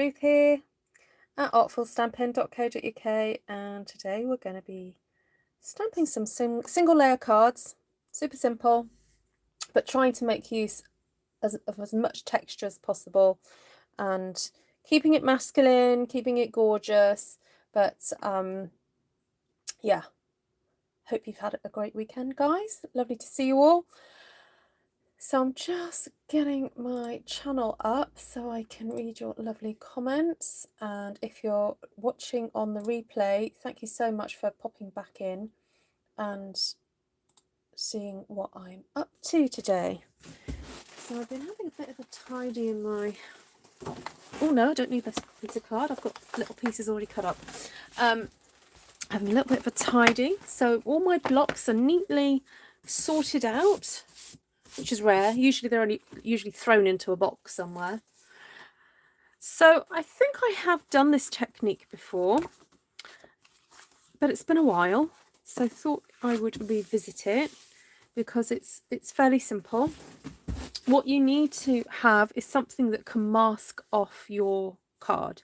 Ruth here at artfulstampin.co.uk, and today we're going to be stamping some single layer cards, super simple, but trying to make use of as much texture as possible and keeping it masculine, keeping it gorgeous. But yeah, hope you've had a great weekend, guys. Lovely to see you all. So I'm just getting my channel up so I can read your lovely comments, and if you're watching on the replay, thank you so much for popping back in and seeing what I'm up to today. So I've been having a bit of a tidy in my... Oh no, I don't need this piece of card, I've got little pieces already cut up. Having a little bit of a tidy, so all my blocks are neatly sorted out, which is rare. Usually they're only thrown into a box somewhere. So I think I have done this technique before, but it's been a while, so I thought I would revisit it because it's fairly simple. What you need to have is something that can mask off your card.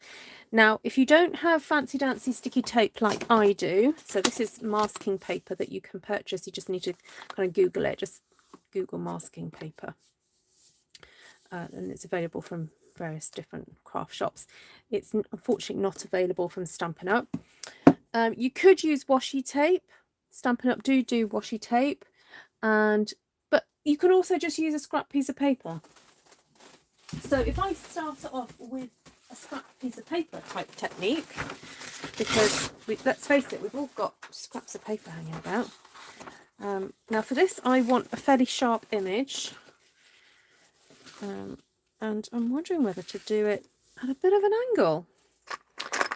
Now, if you don't have fancy dancy sticky tape like I do, so this is masking paper that you can purchase. You just need to kind of Google it, just Google masking paper, and it's available from various different craft shops. It's unfortunately not available from Stampin' Up. You could use washi tape. Stampin' Up do washi tape, but you can also just use a scrap piece of paper. So if I start off with a scrap piece of paper type technique, because let's face it, we've all got scraps of paper hanging about. Now for this I want a fairly sharp image, and I'm wondering whether to do it at a bit of an angle.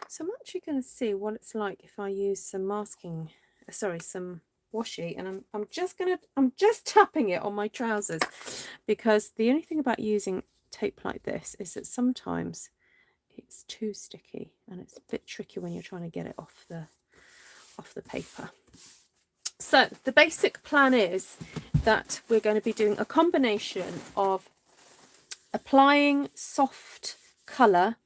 So I'm actually going to see what it's like if I use some some washi, and I'm just tapping it on my trousers, because the only thing about using tape like this is that sometimes it's too sticky and it's a bit tricky when you're trying to get it off the paper. So the basic plan is that we're going to be doing a combination of applying soft colour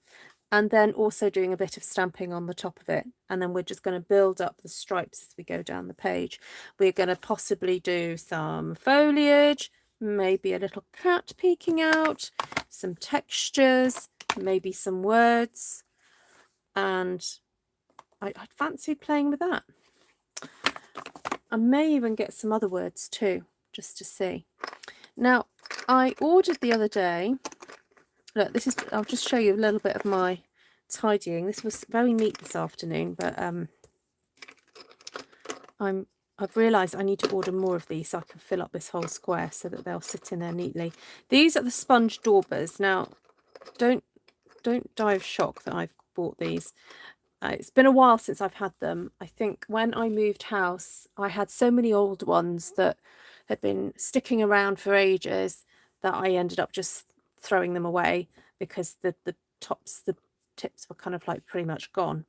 and then also doing a bit of stamping on the top of it, and then we're just going to build up the stripes as we go down the page. We're going to possibly do some foliage, maybe a little cat peeking out, some textures, maybe some words, and I'd fancy playing with that. I may even get some other words too, just to see. Now, I ordered the other day, look, this is, I'll just show you a little bit of my tidying. This was very neat this afternoon, but I've realised I need to order more of these so I can fill up this whole square so that they'll sit in there neatly. These are the sponge daubers. Now, don't die of shock that I've bought these. It's been a while since I've had them. I think when I moved house, I had so many old ones that had been sticking around for ages that I ended up just throwing them away because the tips were kind of like pretty much gone.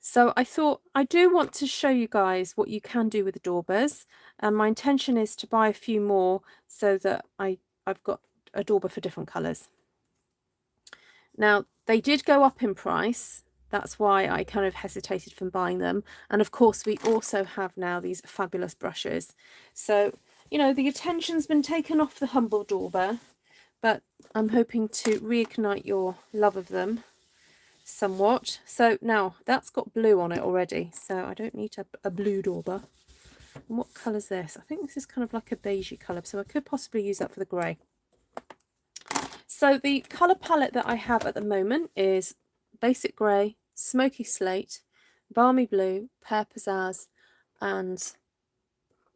So I thought I do want to show you guys what you can do with the daubers, and my intention is to buy a few more so that I've got a dauber for different colours. Now, they did go up in price. That's why I kind of hesitated from buying them. And of course, we also have now these fabulous brushes. So, you know, the attention's been taken off the humble dauber, but I'm hoping to reignite your love of them somewhat. So now that's got blue on it already, so I don't need a blue dauber. And what colour is this? I think this is kind of like a beigey colour, so I could possibly use that for the grey. So the colour palette that I have at the moment is basic grey, smoky slate, balmy blue, pear pizzazz, and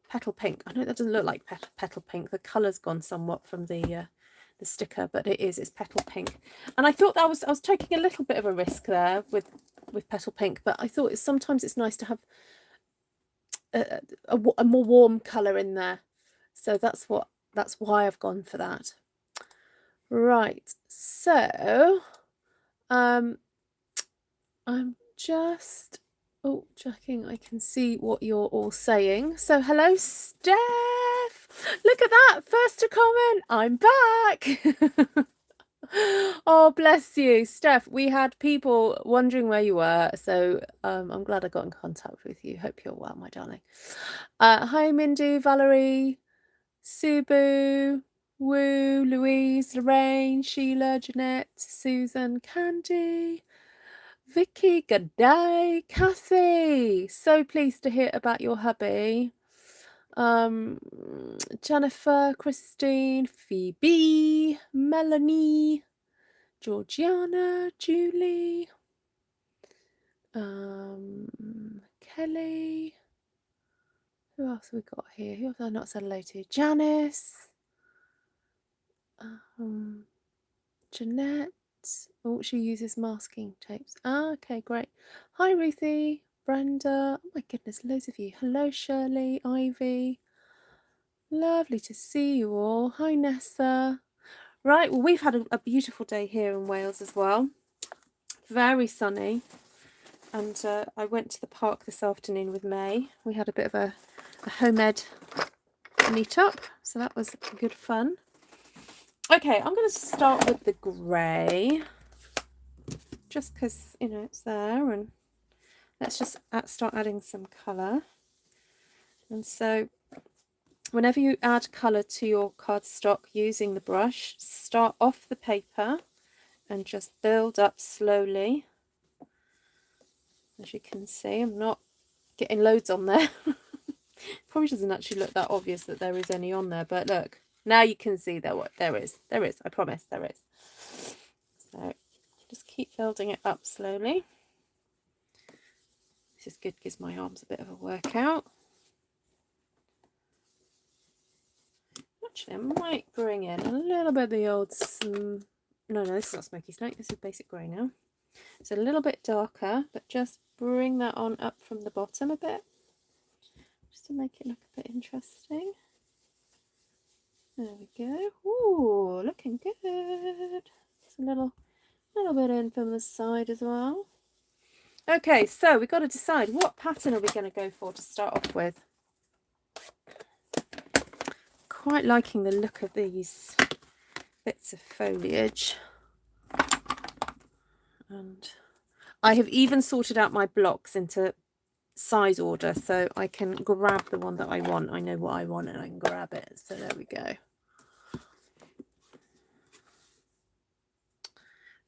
petal pink. I know that doesn't look like petal pink. The colour's gone somewhat from the sticker, but it's petal pink. And I thought I was taking a little bit of a risk there with petal pink, but I thought sometimes it's nice to have a more warm colour in there. So that's why I've gone for that. Right, so I'm just checking I can see what you're all saying. So hello, Steph. Look at that, first to comment. I'm back. Oh, bless you, Steph. We had people wondering where you were, so I'm glad I got in contact with you. Hope you're well, my darling. Hi, Mindu, Valerie, Subu, Woo, Louise, Lorraine, Sheila, Jeanette, Susan, Candy, Vicky, good day, Kathy. So pleased to hear about your hubby. Jennifer, Christine, Phoebe, Melanie, Georgiana, Julie, Kelly. Who else have we got here? Who have I not said hello to? Janice, Jeanette. Oh, she uses masking tapes. Ah, okay, great. Hi, Ruthie, Brenda. Oh my goodness, loads of you. Hello, Shirley, Ivy. Lovely to see you all. Hi, Nessa. Right, well, we've had a beautiful day here in Wales as well. Very sunny. And I went to the park this afternoon with May. We had a bit of a home-ed meet-up, so that was good fun. Okay, I'm going to start with the grey, just because, you know, it's there, and let's just start adding some colour. And so whenever you add colour to your cardstock using the brush, start off the paper and just build up slowly. As you can see, I'm not getting loads on there. Probably doesn't actually look that obvious that there is any on there, but look, now you can see there what there is. There is, I promise there is. So just keep building it up slowly. This is good, gives my arms a bit of a workout. Actually, I might bring in a little bit of the old no, this is not Smoky Slate, this is basic grey now. It's a little bit darker, but just bring that on up from the bottom a bit, just to make it look a bit interesting. There we go. Ooh, looking good. It's a little bit in from the side as well. Okay, so we've got to decide what pattern are we going to go for to start off with. Quite liking the look of these bits of foliage. And I have even sorted out my blocks into size order, so I can grab the one that I want. I know what I want and I can grab it. So there we go.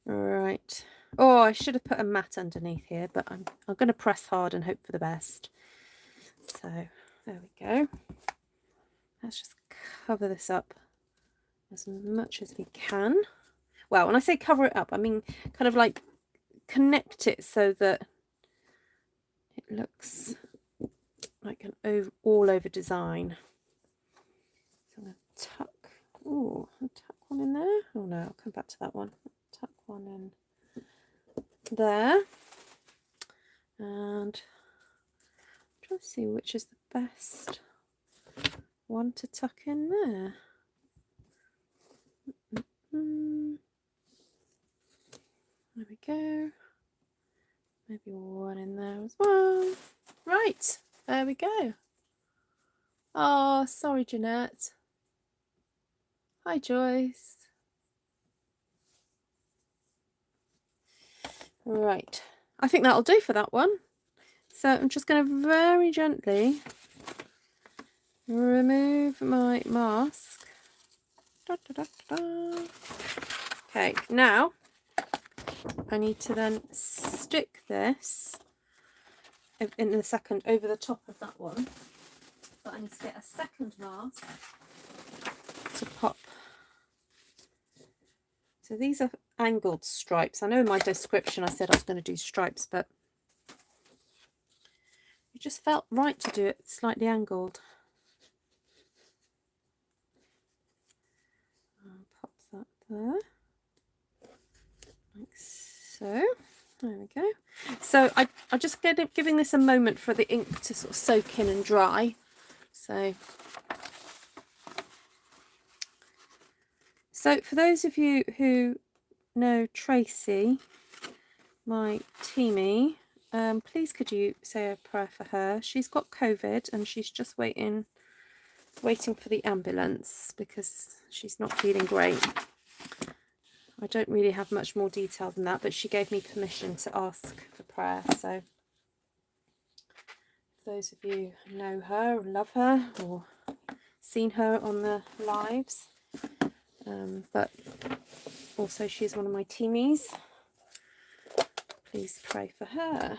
Right. Oh, I should have put a mat underneath here, but I'm going to press hard and hope for the best. So there we go. Let's just cover this up as much as we can. Well, when I say cover it up, I mean kind of like connect it so that it looks like an all over design. So I'm going to tuck, I'll tuck one in there. Oh no, I'll come back to that one. Tuck one in there. And I'm trying to see which is the best one to tuck in there. There we go. Maybe one in there as well. Right, there we go. Oh, sorry, Jeanette. Hi, Joyce. Right, I think that'll do for that one. So I'm just going to very gently remove my mask. Da, da, da, da. Okay, now I need to then stick this in a second over the top of that one. But I need to get a second mask to pop. So these are angled stripes. I know in my description I said I was going to do stripes, but it just felt right to do it slightly angled. I'll pop that there, like so. There we go. So I just giving this a moment for the ink to sort of soak in and dry. So for those of you who know Tracy, my teamie, please could you say a prayer for her? She's got COVID and she's just waiting for the ambulance because she's not feeling great. I don't really have much more detail than that, but she gave me permission to ask for prayer. So those of you who know her or love her or seen her on the lives, but also she's one of my teamies, please pray for her.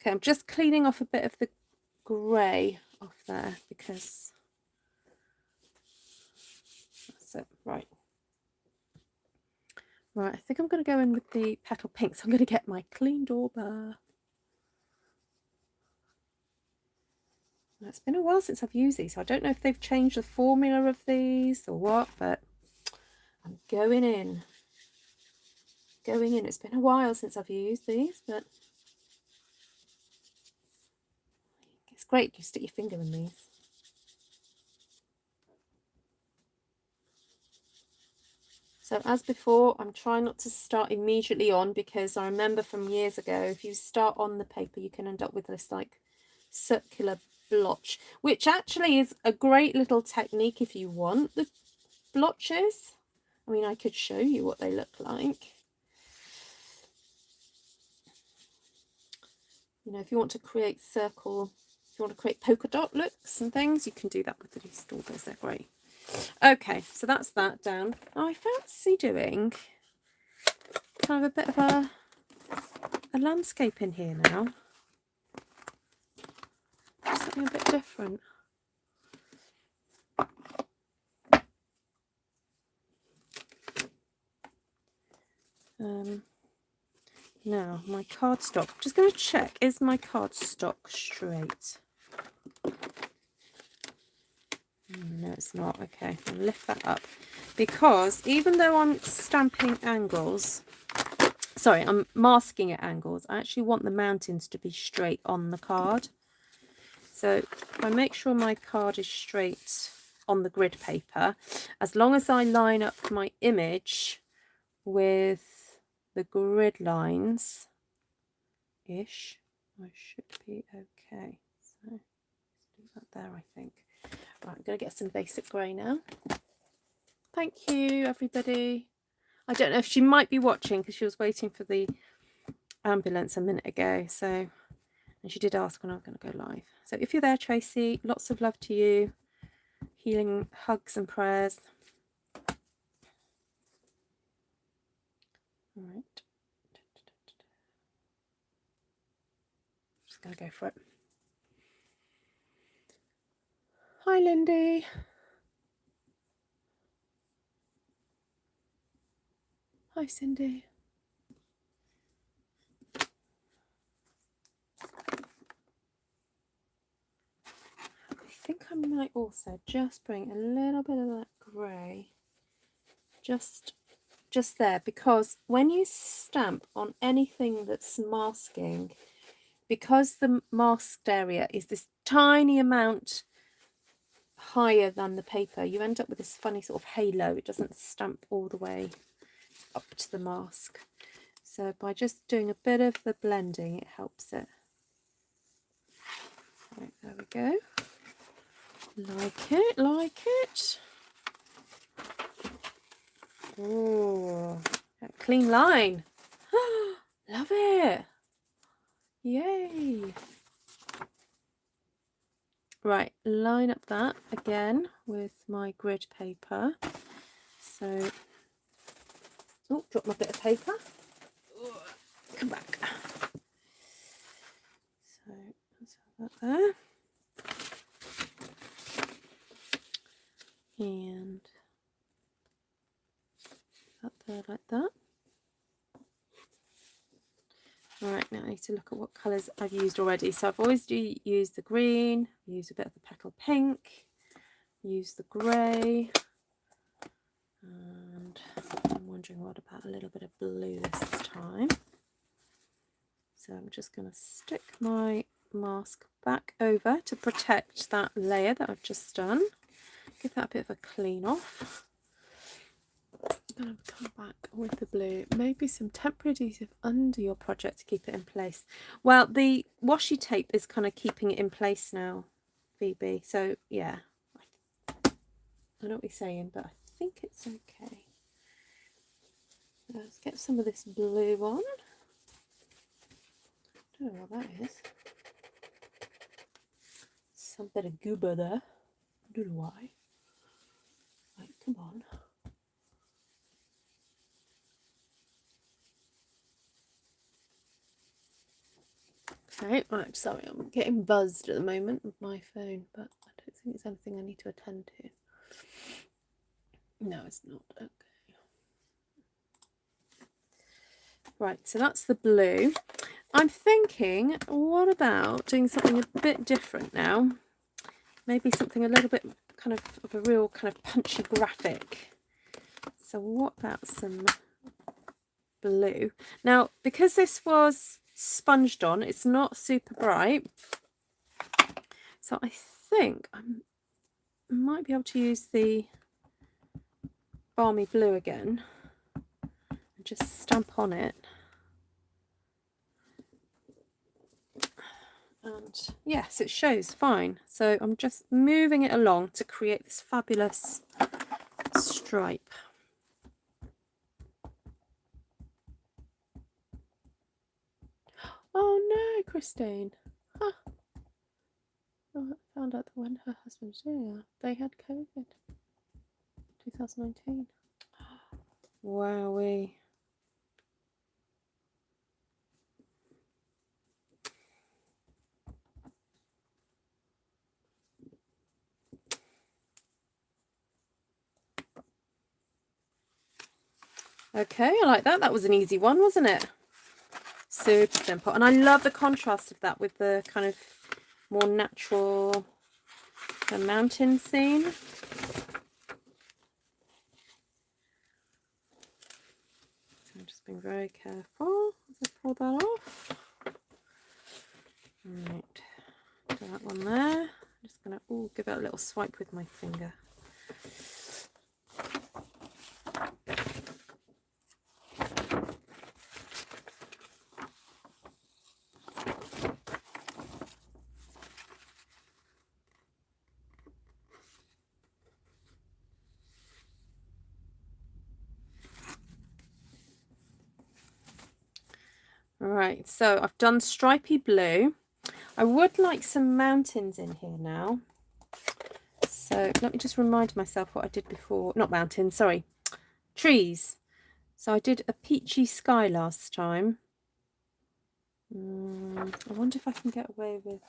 Okay, I'm just cleaning off a bit of the grey off there because that's it. Right, I think I'm going to go in with the Petal Pinks. I'm going to get my clean dauber. It's been a while since I've used these, so I don't know if they've changed the formula of these or what, but I'm going in. It's been a while since I've used these, but it's great. You stick your finger in these. So as before, I'm trying not to start immediately on, because I remember from years ago, if you start on the paper, you can end up with this like circular blotch, which actually is a great little technique if you want the blotches. I mean, I could show you what they look like. You know, if you want to create circle, if you want to create polka dot looks and things, you can do that with these daubers. They're great. Okay, so that's that down. I fancy doing kind of a bit of a landscape in here now. Something a bit different. Now, my cardstock. I'm just going to check, is my cardstock straight? No, it's not. Okay, I'll lift that up. Because even though I'm stamping angles, sorry, I'm masking at angles, I actually want the mountains to be straight on the card. So if I make sure my card is straight on the grid paper, as long as I line up my image with the grid lines ish, I should be okay. So let's do that there, I think. Right, I'm going to get some basic grey now. Thank you, everybody. I don't know if she might be watching because she was waiting for the ambulance a minute ago. So, and she did ask when I was going to go live. So if you're there, Tracy, lots of love to you. Healing hugs and prayers. All right. Just going to go for it. Hi, Lindy. Hi, Cindy. I think I might also just bring a little bit of that grey just there, because when you stamp on anything that's masking, because the masked area is this tiny amount higher than the paper, you end up with this funny sort of halo. It doesn't stamp all the way up to the mask. So by just doing a bit of the blending, it helps it. Right, there we go. Like it, like it. Oh, that clean line. Love it. Yay. Right, line up that again with my grid paper. So, oh, drop my bit of paper. Come back. So, let's have that there. And that there like that. Alright, now I need to look at what colours I've used already. So I've always used the green, use a bit of the petal pink, use the grey, and I'm wondering what about a little bit of blue this time. So I'm just going to stick my mask back over to protect that layer that I've just done. Give that a bit of a clean off. I'm going to come back with the blue. Maybe some temporary adhesive under your project to keep it in place. Well, the washi tape is kind of keeping it in place now, Phoebe. So, yeah. I know what you're saying, but I think it's okay. Let's get some of this blue on. I don't know what that is. Some bit of goober there. I don't know why. Right, come on. Okay, right, sorry, I'm getting buzzed at the moment with my phone, but I don't think it's anything I need to attend to. No, it's not. Okay. Right, so that's the blue. I'm thinking, what about doing something a bit different now? Maybe something a little bit kind of a real kind of punchy graphic. So what about some blue? Now, because this was sponged on, it's not super bright. So I think I might be able to use the Balmy blue again and just stamp on it. And yes, it shows fine. So I'm just moving it along to create this fabulous stripe. Oh no, Christine. Huh. Oh, I found out that when her husband was doing that, they had COVID. 2019. Wowee. Okay, I like that. That was an easy one, wasn't it? Super simple. And I love the contrast of that with the kind of more natural mountain scene. So I'm just being very careful as I pull that off. Right, do that one there. I'm just going to give it a little swipe with my finger. Right, so I've done stripy blue. I would like some mountains in here now. So let me just remind myself what I did before. Not mountains, sorry. Trees. So I did a peachy sky last time. I wonder if I can get away with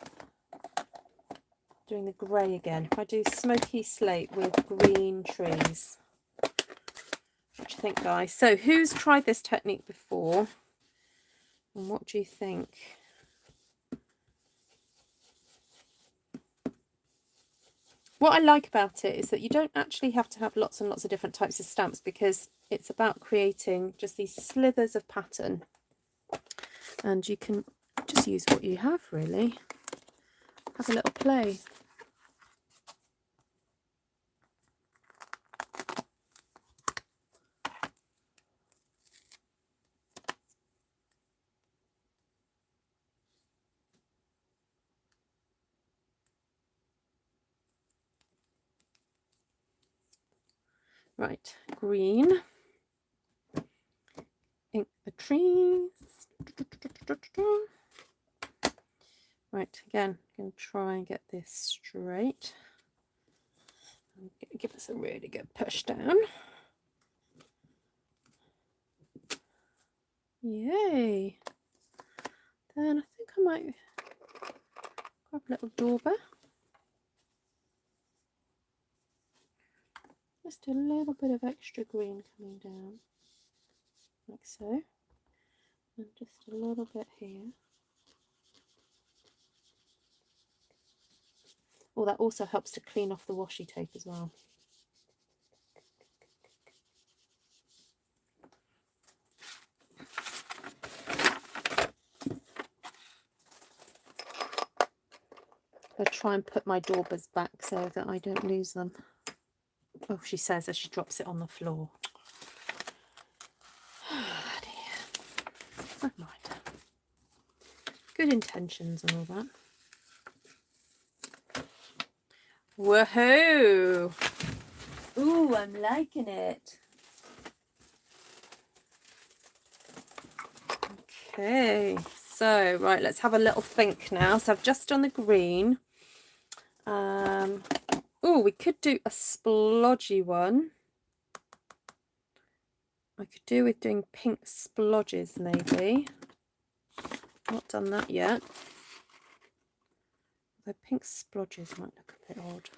doing the grey again. If I do smoky slate with green trees. What do you think, guys? So who's tried this technique before? And what do you think? What I like about it is that you don't actually have to have lots and lots of different types of stamps, because it's about creating just these slithers of pattern. And you can just use what you have, really. Have a little play. Right, green. Ink the trees. Right, again, I'm going to try and get this straight. I'm going to give us a really good push down. Yay! Then I think I might grab a little dauber. Just a little bit of extra green coming down, like so. And just a little bit here. Oh, that also helps to clean off the washi tape as well. I'll try and put my daubers back so that I don't lose them. Oh, she says as she drops it on the floor. Oh, dear. Never mind. Good intentions and all that. Woohoo! Ooh, I'm liking it. Okay, so right, let's have a little think now. So I've just done the green. Oh, we could do a splodgy one. I could do with doing pink splodges, maybe. Not done that yet. The pink splodges might look a bit odd.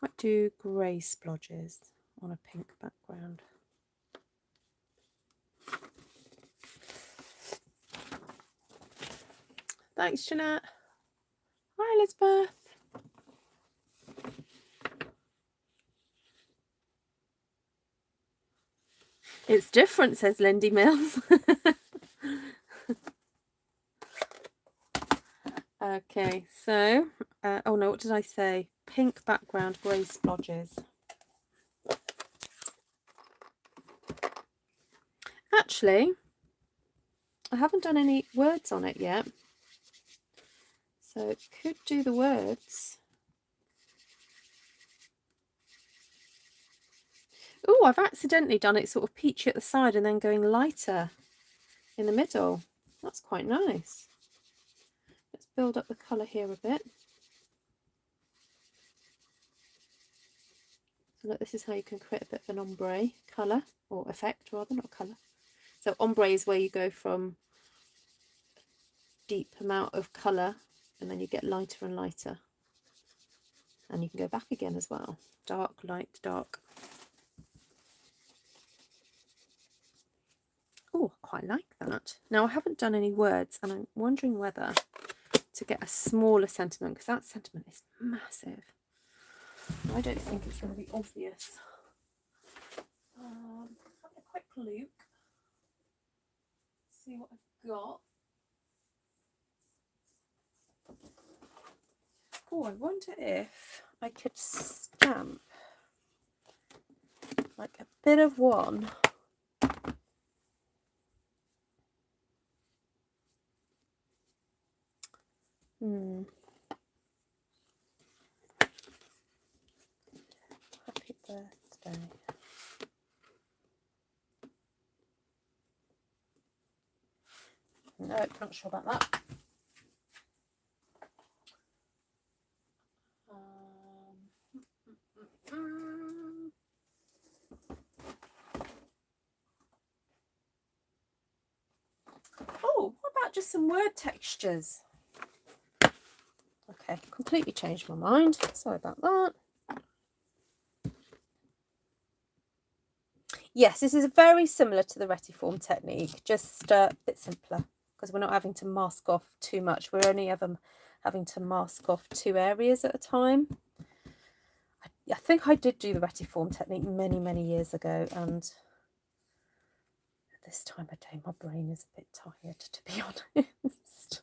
Might do grey splodges on a pink background. Thanks, Jeanette. Hi, Elizabeth. It's different, says Lindy Mills. Okay, so, oh no, what did I say? Pink background, grey splodges. Actually, I haven't done any words on it yet. So it could do the words. Oh, I've accidentally done it sort of peachy at the side and then going lighter in the middle. That's quite nice. Let's build up the colour here a bit. So look, this is how you can create a bit of an ombre colour, or effect rather, not colour. So ombre is where you go from deep amount of colour and then you get lighter and lighter. And you can go back again as well. Dark, light, dark. Oh, I quite like that. Now, I haven't done any words and I'm wondering whether to get a smaller sentiment, because that sentiment is massive. I don't think it's going to be obvious. Have a quick look. See what I've got. Oh, I wonder if I could stamp like a bit of one. Happy birthday. No, not sure about that. Oh, what about just some word textures? Okay, completely changed my mind. Sorry about that. Yes, this is very similar to the Retiform technique, just a bit simpler because we're not having to mask off too much. We're only ever having to mask off 2 areas at a time. I think I did do the Retiform technique many, many years ago, and this time of day my brain is a bit tired, to be honest.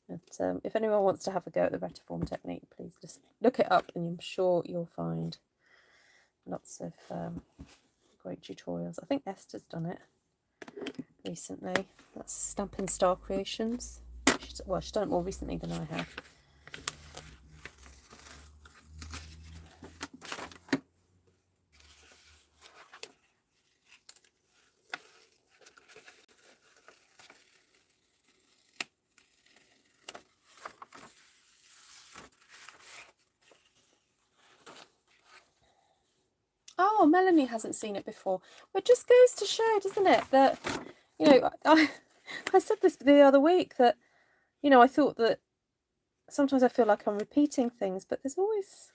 But if anyone wants to have a go at the Retiform technique, please just look it up and I'm sure you'll find lots of great tutorials. I think Esther's done it recently. That's Stampin' Star Creations. Well, she's done it more recently than I have. Oh, Melanie hasn't seen it before. Well, it just goes to show, doesn't it, that, you know, I said this the other week, that, you know, I thought that sometimes I feel like I'm repeating things, but there's always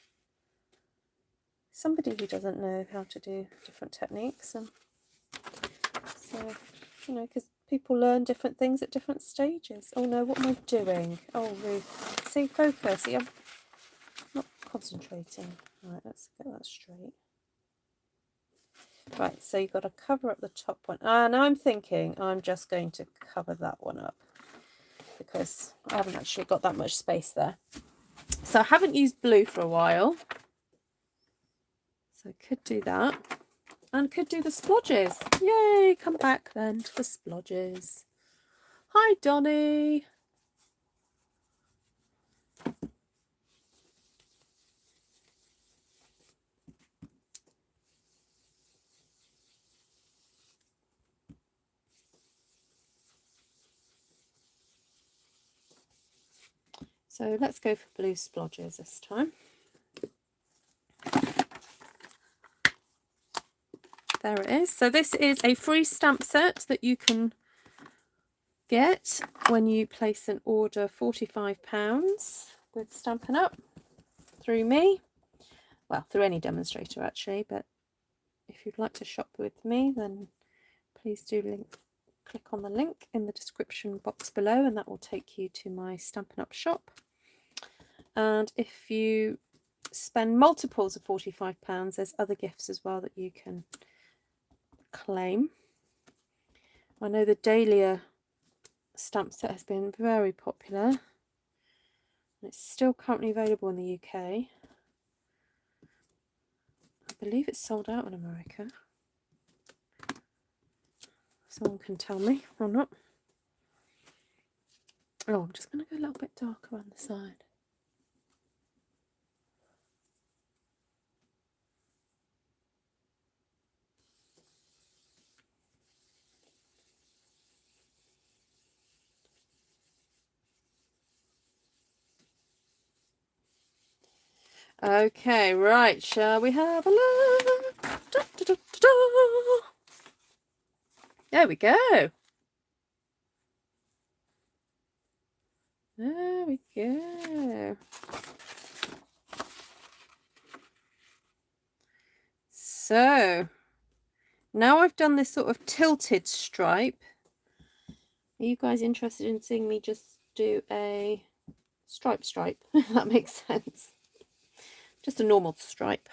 somebody who doesn't know how to do different techniques. And so, you know, because people learn different things at different stages. Oh no, what am I doing? Oh, Ruth. See, focus. See, I'm not concentrating. Right, let's get that straight. Right, so you've got to cover up the top one. And I'm thinking I'm just going to cover that one up because I haven't actually got that much space there. So I haven't used blue for a while. So I could do that. And could do the splodges. Yay, come back then to the splodges. Hi, Donnie. So let's go for blue splodges this time. There it is. So this is a free stamp set that you can get when you place an order £45 with Stampin' Up through me. Well, through any demonstrator actually, but if you'd like to shop with me, then please do click on the link in the description box below, and that will take you to my Stampin' Up shop. And if you spend multiples of £45, there's other gifts as well that you can claim. I know the Dahlia stamp set has been very popular, and it's still currently available in the UK. I believe it's sold out in America. Someone can tell me or not. Oh, I'm just going to go a little bit darker on the side. Okay, right, shall we have a look? Da, da, da, da, da. There we go. There we go. So, now I've done this sort of tilted stripe. Are you guys interested in seeing me just do a stripe, if that makes sense? Just a normal stripe.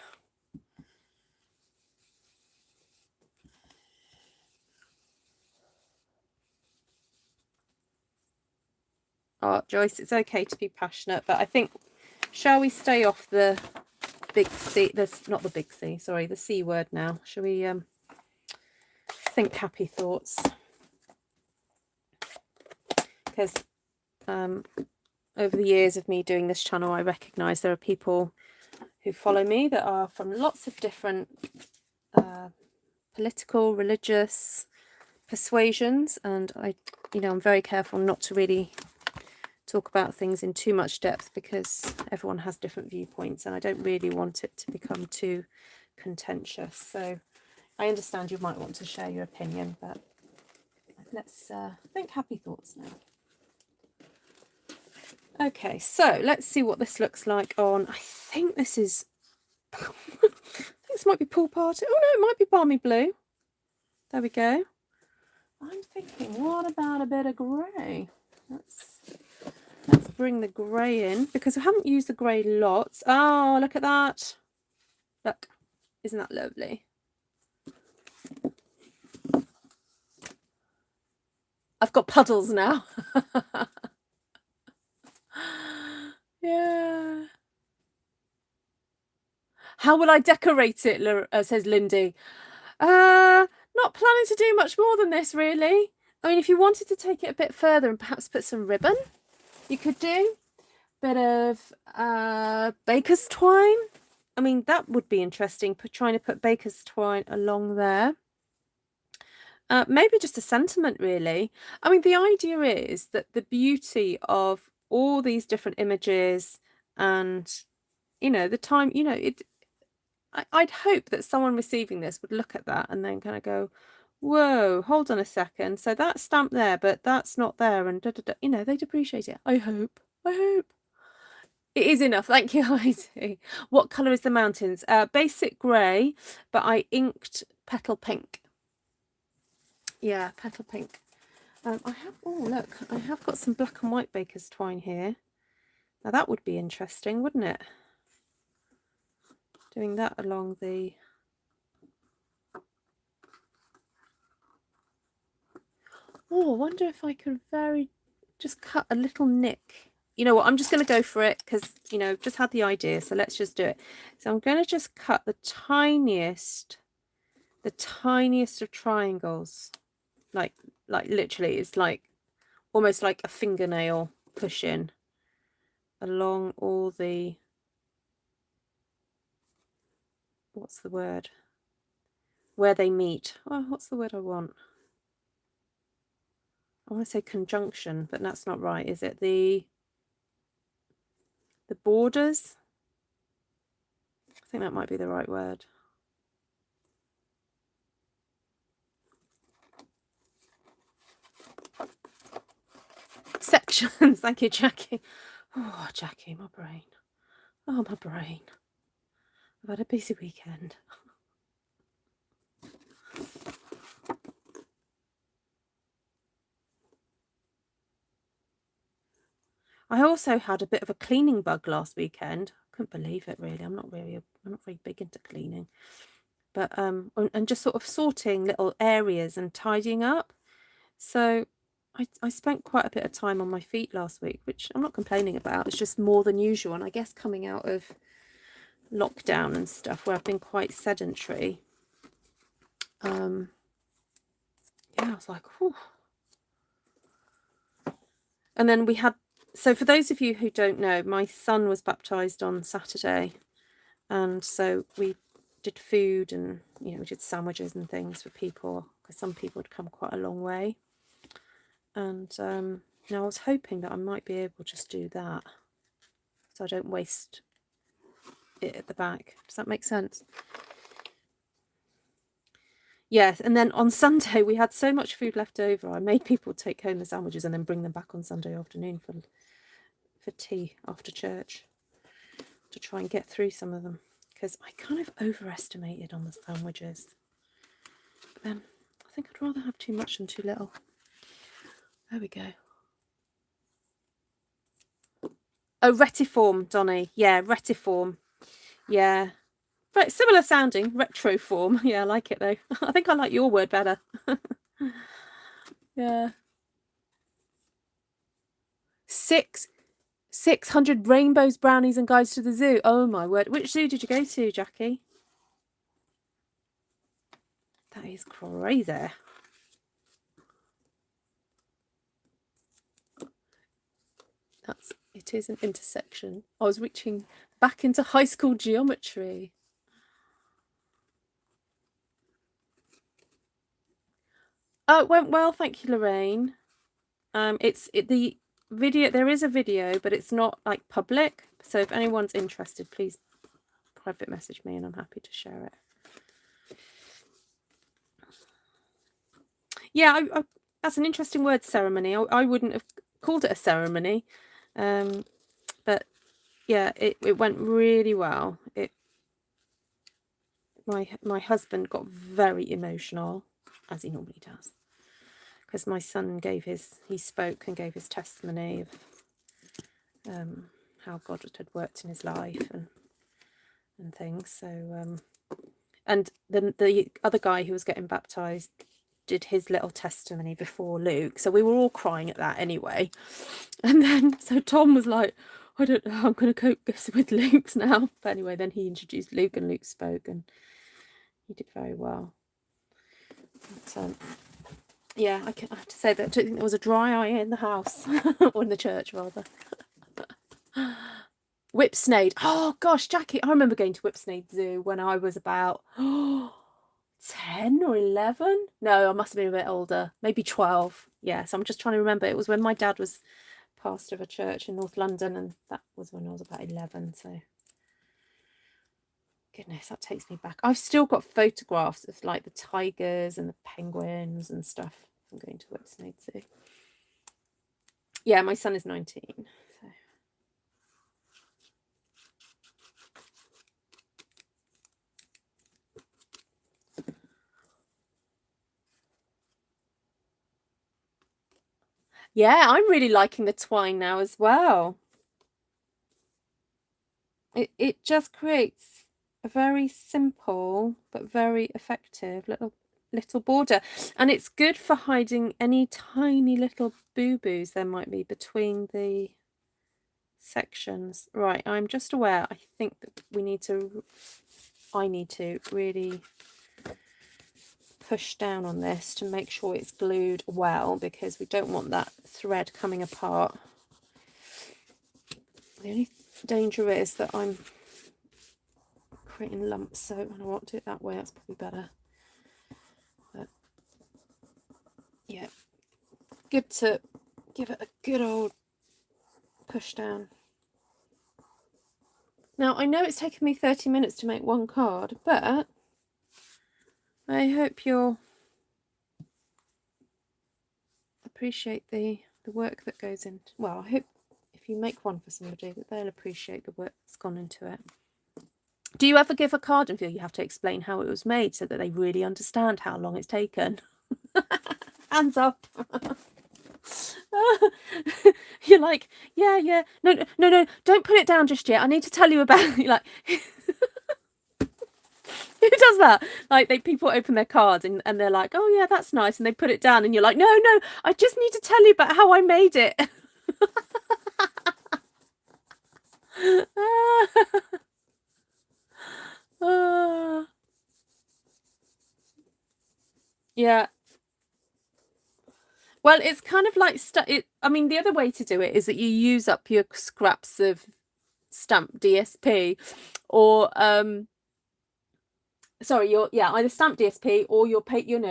Oh, Joyce, it's okay to be passionate, but I think, shall we stay off the big C, not the big C, sorry, the C word now. Shall we think happy thoughts? Because over the years of me doing this channel, I recognise there are people who follow me that are from lots of different political, religious persuasions, and I'm very careful not to really talk about things in too much depth because everyone has different viewpoints, and I don't really want it to become too contentious. So I understand you might want to share your opinion, but let's think happy thoughts now. Okay, so let's see what this looks like on, I think this is, I think this might be Pool Party. Oh no, it might be Balmy Blue. There we go. I'm thinking, what about a bit of grey? Let's bring the grey in, because I haven't used the grey lots. Oh, look at that. Look, isn't that lovely? I've got puddles now. Yeah. How will I decorate it, says Lindy. Not planning to do much more than this, really. I mean, if you wanted to take it a bit further and perhaps put some ribbon, you could do a bit of baker's twine. I mean, that would be interesting, trying to put baker's twine along there. Maybe just a sentiment, really. I mean, the idea is that the beauty of all these different images and, the time, I'd hope that someone receiving this would look at that and then kind of go, whoa, hold on a second. So that's stamped there, but that's not there. And, they'd appreciate it. I hope. It is enough. Thank you, Heidi. What colour is the mountains? Basic grey, but I inked Petal pink. Yeah, Petal pink. Look, I have got some black and white baker's twine here. Now that would be interesting, wouldn't it? Doing that along the... Oh, I wonder if I could just cut a little nick. You know what, I'm just going to go for it because, just had the idea, so let's just do it. So I'm going to just cut the tiniest of triangles. Like literally, it's like almost like a fingernail push in along all the... What's the word? Where they meet. Oh, what's the word I want? I want to say conjunction, but that's not right, is it? the borders. I think that might be the right word. Sections. Thank you, Jackie. Oh, Jackie, my brain. Oh, my brain. I've had a busy weekend. I also had a bit of a cleaning bug last weekend. I couldn't believe it, really. I'm not very big into cleaning. But and just sort of sorting little areas and tidying up. So I spent quite a bit of time on my feet last week, which I'm not complaining about. It's just more than usual. And I guess coming out of lockdown and stuff, where I've been quite sedentary. Yeah, I was like, whew. And then we had, so for those of you who don't know, my son was baptised on Saturday. And so we did food and, you know, we did sandwiches and things for people, because some people had come quite a long way. And now I was hoping that I might be able to just do that, so I don't waste it at the back. Does that make sense? Yes. And then on Sunday we had so much food left over, I made people take home the sandwiches and then bring them back on Sunday afternoon for tea after church, to try and get through some of them, because I kind of overestimated on the sandwiches. But then I think I'd rather have too much than too little. There we go. Oh, Retiform, Donny. Yeah, Retiform. Yeah. Right, similar sounding. Retroform. Yeah, I like it though. I think I like your word better. Yeah. 600 rainbows, brownies and guides to the zoo. Oh my word. Which zoo did you go to, Jackie? That is crazy. It is an intersection. I was reaching back into high school geometry. Oh, it went well, thank you, Lorraine. The video, there is a video, but it's not like public. So if anyone's interested, please private message me and I'm happy to share it. Yeah, that's an interesting word, ceremony. I wouldn't have called it a ceremony, but yeah, it went really well. My husband got very emotional, as he normally does, because my son he spoke and gave his testimony of how God had worked in his life and things. So and then the other guy who was getting baptized did his little testimony before Luke, so we were all crying at that anyway. And then so Tom was like, I don't know how I'm going to cope this with Luke's now. But anyway, then he introduced Luke and Luke spoke and he did very well. But yeah, I have to say that I don't think there was a dry eye in the house, or in the church rather. Whipsnade. Oh gosh, Jackie, I remember going to Whipsnade Zoo when I was about 10 or 11. No, I must have been a bit older, maybe 12. Yeah, so I'm just trying to remember. It was when my dad was pastor of a church in North London, and that was when I was about 11. So goodness, that takes me back. I've still got photographs of like the tigers and the penguins and stuff from going to Whipsnade Zoo. Yeah, my son is 19. So. Yeah, I'm really liking the twine now as well. It just creates a very simple but very effective little border, and it's good for hiding any tiny little boo-boos there might be between the sections. Right, I'm just aware, I think that I need to really push down on this to make sure it's glued well, because we don't want that thread coming apart. The only danger is that I'm creating lumps, so I won't do it that way. That's probably better. But yeah, good to give it a good old push down. Now, I know it's taken me 30 minutes to make one card, but I hope you'll appreciate the work that goes into, well, I hope if you make one for somebody that they'll appreciate the work that's gone into it. Do you ever give a card and feel you have to explain how it was made so that they really understand how long it's taken? Hands up. You're like, yeah, no, don't put it down just yet. I need to tell you about it. Like, who does that? Like, people open their cards and they're like, oh yeah, that's nice, and they put it down, and you're like, no, I just need to tell you about how I made it. Yeah. Well, it's kind of like I mean, the other way to do it is that you use up your scraps of stamp DSP, or sorry, either stamp DSP or your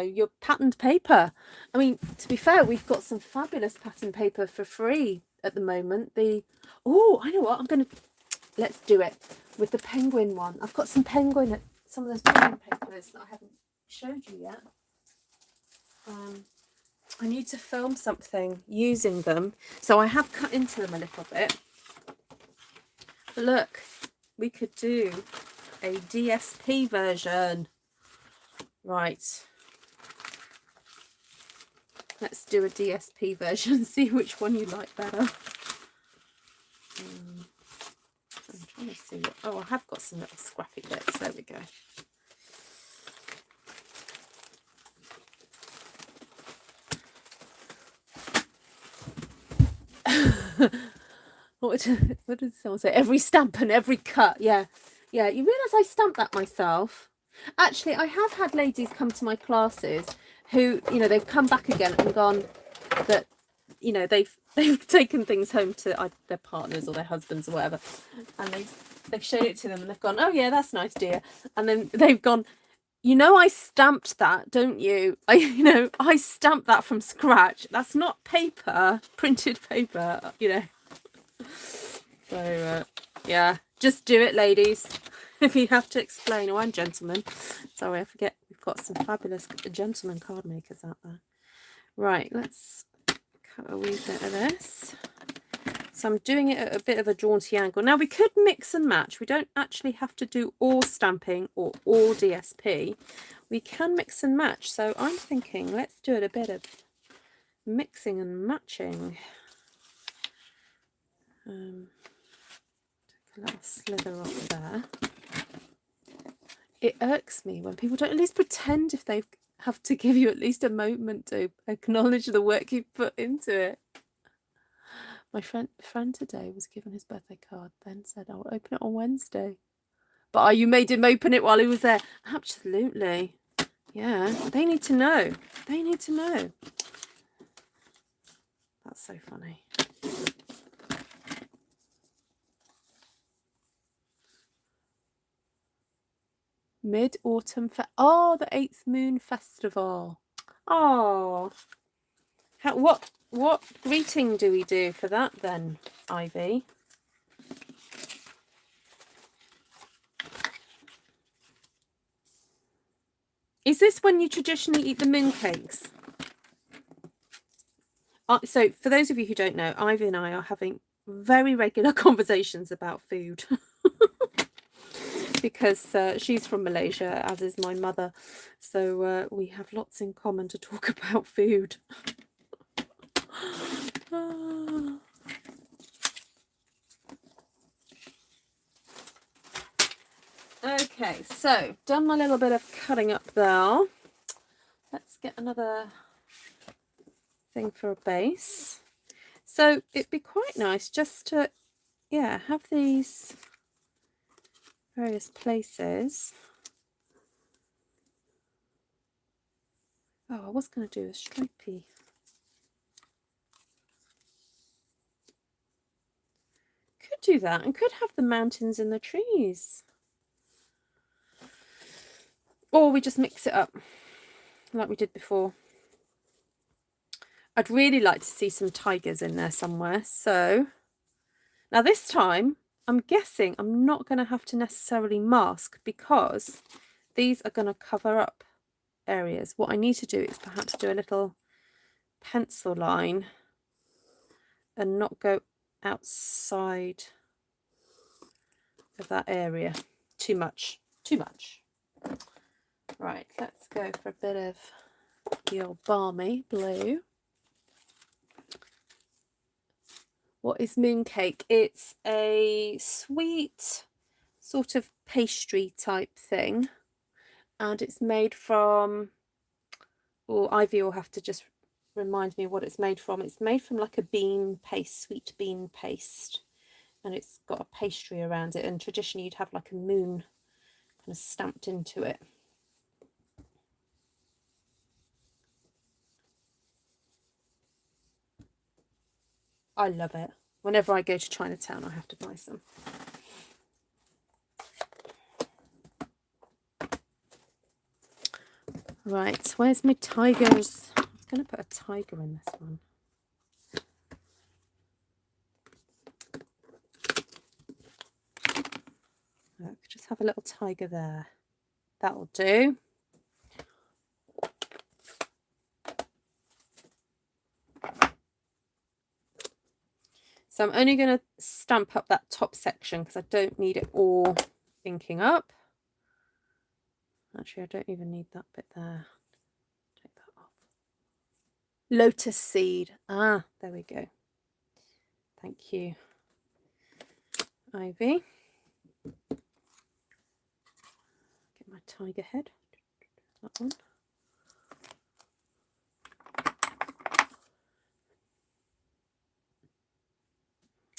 your patterned paper. I mean, to be fair, we've got some fabulous patterned paper for free at the moment. I know what, let's do it with the penguin one. I've got some of those penguin papers that I haven't showed you yet. I need to film something using them, so I have cut into them a little bit. But look, we could do a DSP version. Right. Let's do a DSP version, see which one you like better. I'm trying to see I have got some little scrappy bits. There we go. What did someone say? Every stamp and every cut. Yeah. You realise I stamped that myself. Actually, I have had ladies come to my classes who, they've come back again and gone that, they've taken things home to their partners or their husbands or whatever, and they've showed it to them and they've gone, oh yeah, that's nice, dear. And then they've gone, I stamped that, don't you? I stamped that from scratch. That's not paper, printed paper, So, yeah, just do it, ladies. If you have to explain. Oh, and gentlemen. Sorry, I forget. We've got some fabulous gentleman card makers out there. Right, let's cut a wee bit of this. So I'm doing it at a bit of a jaunty angle. Now, we could mix and match. We don't actually have to do all stamping or all DSP. We can mix and match. So I'm thinking, let's do it a bit of mixing and matching. Take a little slither off there. It irks me when people don't at least pretend if they have to give you at least a moment to acknowledge the work you've put into it. My friend today was given his birthday card, then said, I'll open it on Wednesday. But you made him open it while he was there. Absolutely. Yeah, they need to know. They need to know. That's so funny. Mid-Autumn the 8th Moon Festival. Oh, what greeting do we do for that then, Ivy? Is this when you traditionally eat the mooncakes? So for those of you who don't know, Ivy and I are having very regular conversations about food. Because she's from Malaysia, as is my mother. So we have lots in common to talk about food. Okay, so done my little bit of cutting up there. Let's get another thing for a base. So it'd be quite nice just to, have these various places. Oh, I was going to do a stripey. Could do that and could have the mountains and the trees. Or we just mix it up like we did before. I'd really like to see some tigers in there somewhere. So now this time I'm guessing I'm not going to have to necessarily mask because these are going to cover up areas. What I need to do is perhaps do a little pencil line and not go outside of that area too much. Right, let's go for a bit of the old balmy blue. What is mooncake? It's a sweet sort of pastry type thing, and it's made from, or Ivy will have to just remind me what it's made from. It's made from like a bean paste, sweet bean paste, and it's got a pastry around it, and traditionally you'd have like a moon kind of stamped into it. I love it. Whenever I go to Chinatown, I have to buy some. Right, where's my tigers? I'm going to put a tiger in this one. Look, just have a little tiger there. That'll do. So I'm only going to stamp up that top section because I don't need it all inking up. Actually, I don't even need that bit there. Take that off. Lotus seed. Ah, there we go. Thank you, Ivy. Get my tiger head. That one.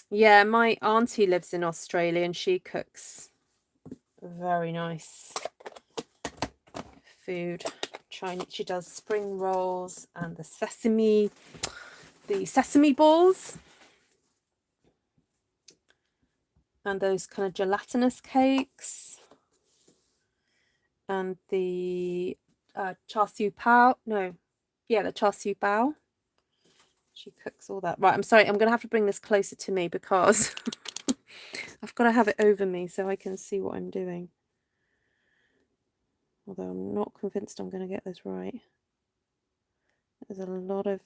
Yeah, my auntie lives in Australia and she cooks very nice food. Chinese. She does spring rolls and the sesame balls and those kind of gelatinous cakes and the char siu pao. No, yeah, the char siu bao. She cooks all that. Right, I'm sorry, I'm going to have to bring this closer to me because I've got to have it over me so I can see what I'm doing. Although I'm not convinced I'm going to get this right. There's a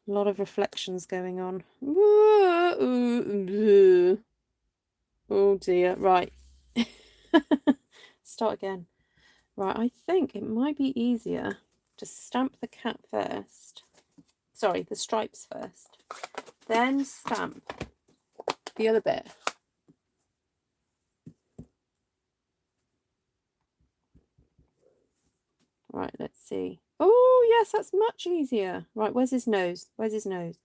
lot of reflections going on. Oh dear. Right. Start again. Right, I think it might be easier to stamp the cat first. Sorry, the stripes first. Then stamp the other bit. Right, let's see. Oh, yes, that's much easier. Right, where's his nose? Where's his nose?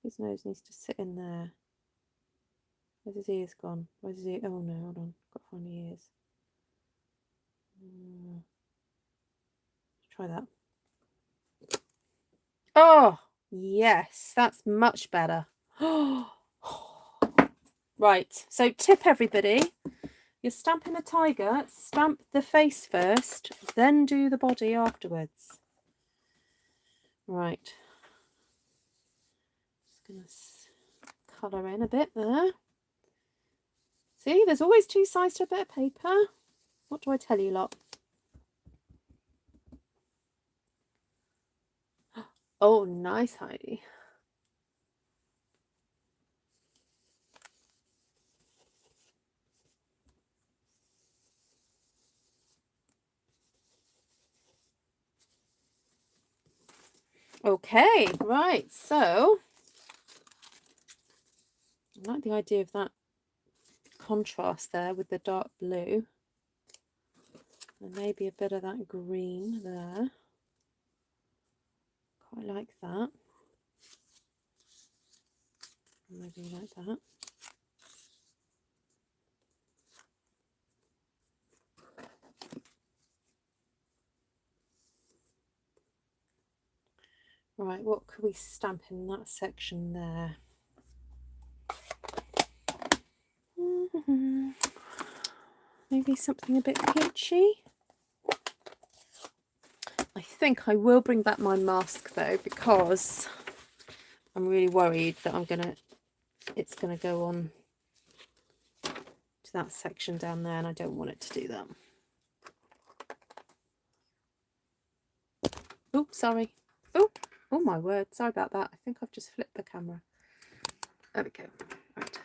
His nose needs to sit in there. Where's his ears gone? Where's his ear? Oh, no, hold on. Got to find the ears. Try that. Oh, yes, that's much better. Right, so tip everybody. You're stamping a tiger, stamp the face first, then do the body afterwards. Right. Just going to colour in a bit there. See, there's always two sides to a bit of paper. What do I tell you lot? Oh, nice, Heidi. Okay, right, so I like the idea of that contrast there with the dark blue. And maybe a bit of that green there. Quite like that. Maybe like that. Right, what could we stamp in that section there? Maybe something a bit peachy. I think I will bring back my mask though, because I'm really worried that I'm going to it's going to go on to that section down there, and I don't want it to do that. Oh, sorry. Oh my word. Sorry about that. I think I've just flipped the camera. There we go. Right.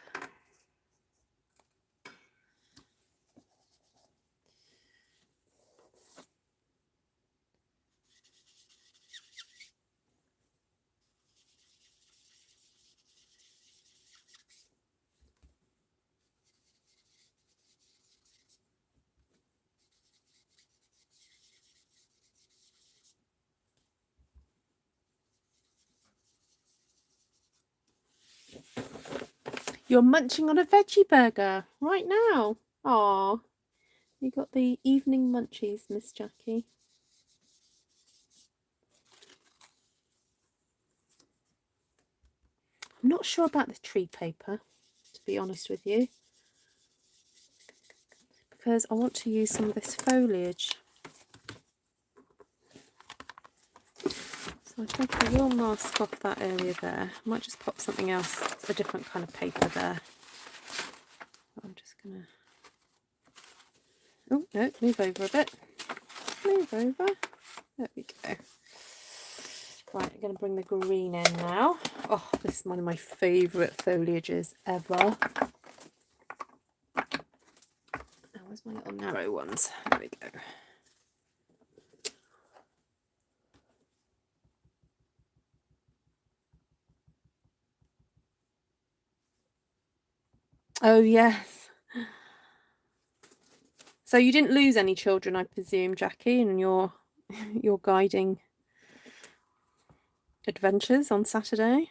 You're munching on a veggie burger right now. Aw, you got the evening munchies, Miss Jackie. I'm not sure about the tree paper, to be honest with you, because I want to use some of this foliage. So I think I will mask off that area there. I might just pop something else, a different kind of paper there. I'm just going to... Oh, no, move over a bit. Move over. There we go. Right, I'm going to bring the green in now. Oh, this is one of my favourite foliages ever. Oh, where's my little narrow ones? There we go. Oh, yes. So you didn't lose any children, I presume, Jackie, in your guiding adventures on Saturday?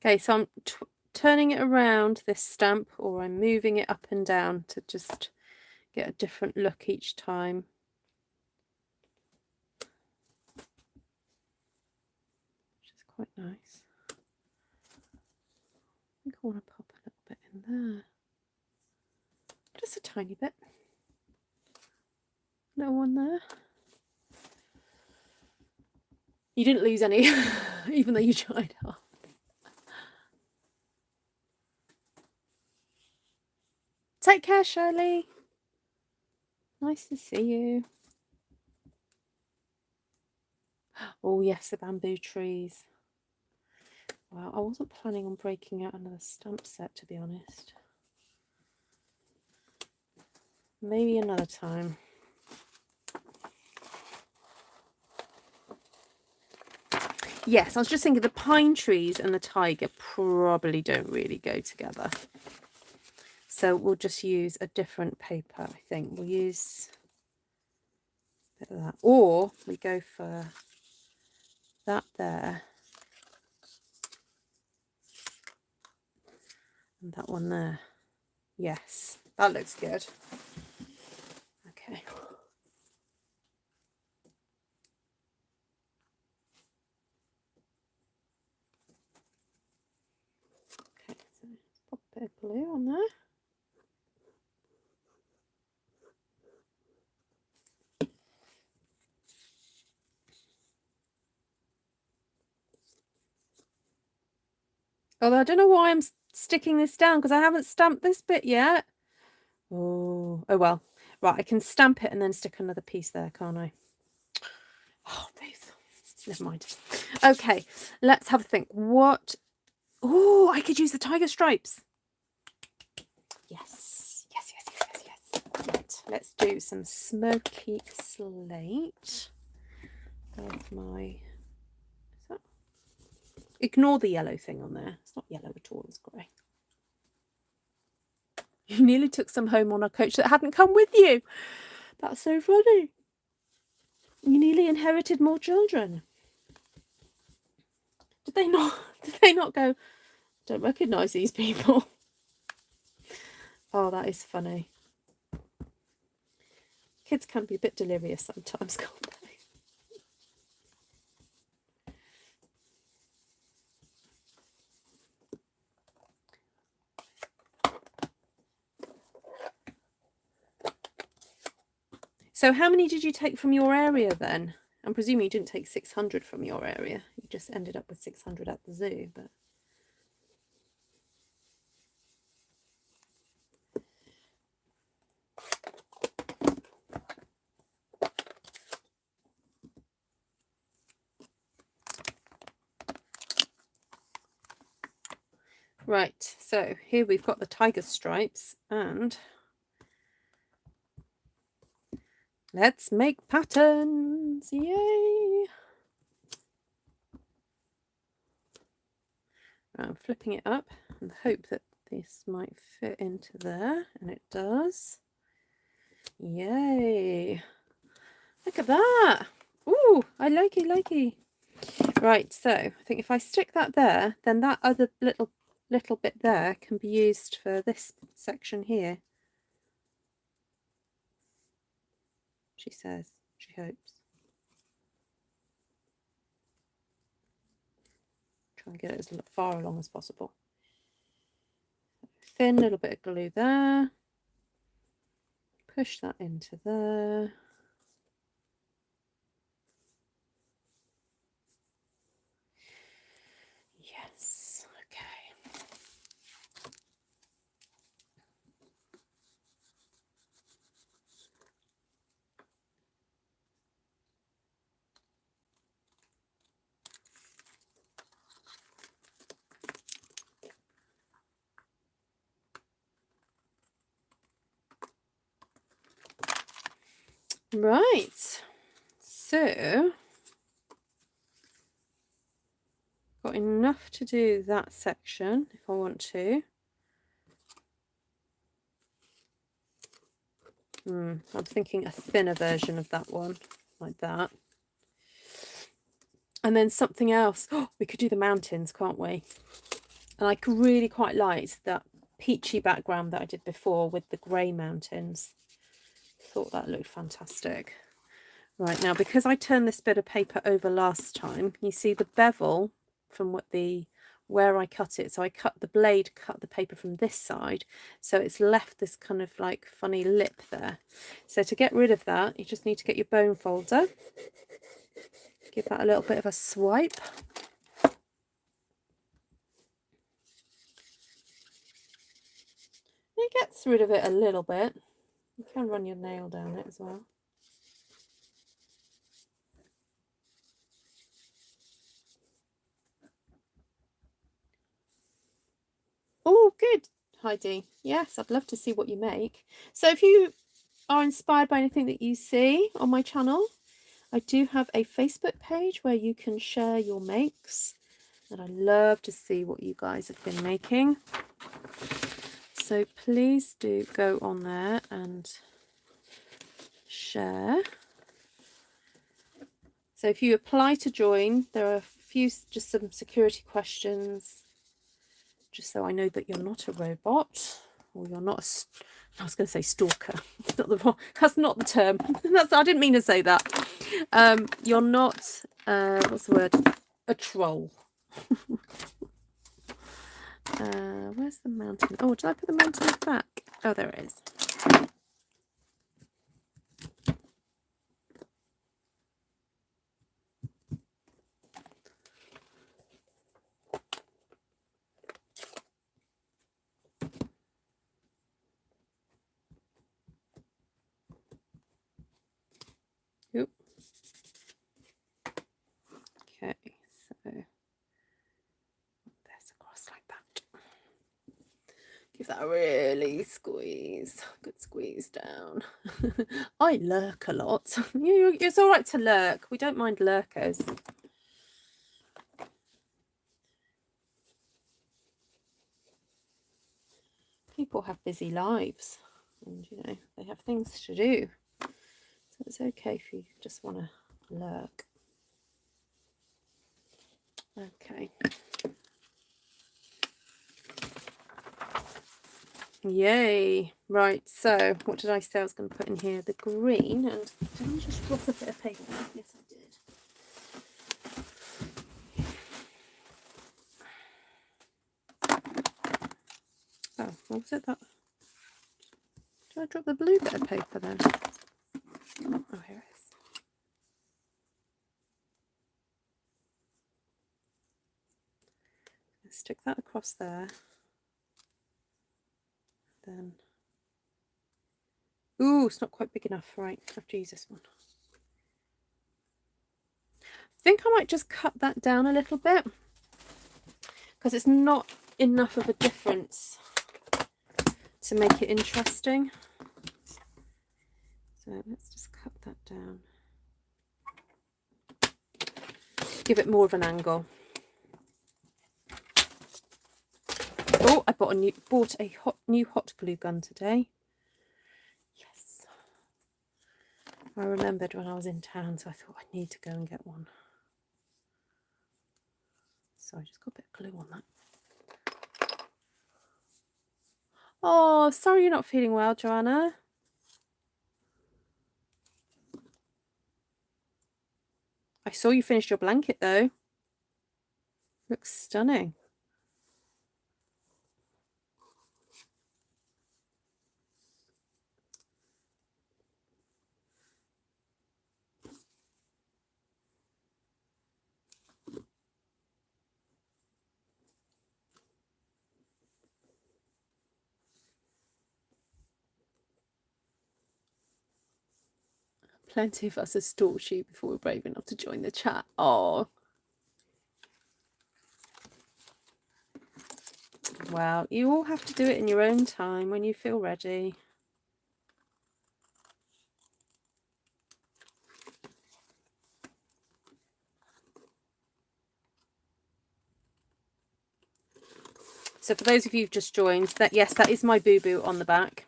Okay, so I'm turning it around, this stamp, or I'm moving it up and down to just get a different look each time. Which is quite nice. I think I want to pop a little bit in there. Just a tiny bit. Little one there. You didn't lose any, even though you tried hard. Take care, Shirley. Nice to see you. Oh yes, the bamboo trees. Wow, I wasn't planning on breaking out another stamp set, to be honest. Maybe another time. Yes, I was just thinking the pine trees and the tiger probably don't really go together. So we'll just use a different paper, I think. We'll use a bit of that. Or we go for that there. And that one there. Yes, that looks good. Okay. Okay, so pop a bit of glue on there. Although I don't know why I'm sticking this down, because I haven't stamped this bit yet. Oh well. Right, I can stamp it and then stick another piece there, can't I? Oh, Ruth. Never mind. Okay, let's have a think. What? Oh, I could use the tiger stripes. Yes. Right, let's do some Smoky Slate. With my... Ignore the yellow thing on there. It's not yellow at all, it's grey. You nearly took some home on a coach that hadn't come with you. That's so funny. You nearly inherited more children. Did they not go, don't recognise these people? Oh, that is funny. Kids can be a bit delirious sometimes, can't they? So how many did you take from your area then? I'm presuming you didn't take 600 from your area. You just ended up with 600 at the zoo, but... Right, so here we've got the tiger stripes, and let's make patterns. Yay! I'm flipping it up and hope that this might fit into there, and it does. Yay! Look at that! Ooh, I like it. Right, so I think if I stick that there, then that other little bit there can be used for this section here. She says, she hopes. Try and get it as far along as possible. Thin little bit of glue there. Push that into there. Yes, okay. Right, so got enough to do that section if I want to. I'm thinking a thinner version of that one, like that. And then something else. Oh, we could do the mountains, can't we? And I really quite liked that peachy background that I did before with the grey mountains. Thought that looked fantastic. Right, now because I turned this bit of paper over last time, you see the bevel from where I cut it. So I cut the blade, cut the paper from this side, so it's left this kind of like funny lip there. So to get rid of that, you just need to get your bone folder, give that a little bit of a swipe. It gets rid of it a little bit. You can run your nail down it as well. Oh, good, Heidi. Yes, I'd love to see what you make. So if you are inspired by anything that you see on my channel, I do have a Facebook page where you can share your makes, and I love to see what you guys have been making. So please do go on there and share. So if you apply to join, there are just some security questions, just so I know that you're not a robot, or you're not I was going to say stalker. It's not that's not the term. I didn't mean to say that. You're not what's the word? A troll. Where's the mountain? Oh, did I put the mountain back? Oh, there it is. Oop. Okay, so there's across like that. Give that a really squeeze. Good squeeze down. I lurk a lot. It's all right to lurk. We don't mind lurkers. People have busy lives, and they have things to do. So it's okay if you just want to lurk. Okay. Yay. Right, so what did I say I was going to put in here? The green. And did I just drop a bit of paper? Yes, I did. Oh, what was it that? Did I drop the blue bit of paper then? Oh, here it is. Stick that across there. Then, ooh, it's not quite big enough. Right, I have to use this one. I think I might just cut that down a little bit because it's not enough of a difference to make it interesting. So let's just cut that down. Give it more of an angle. Oh, I bought a new hot glue gun today. Yes. I remembered when I was in town, so I thought I need to go and get one. So I just got a bit of glue on that. Oh, sorry you're not feeling well, Joanna. I saw you finished your blanket though. Looks stunning. Plenty of us have stalked you before we're brave enough to join the chat. Oh. Well, you all have to do it in your own time when you feel ready. So for those of you who've just joined, that yes, that is my boo-boo on the back.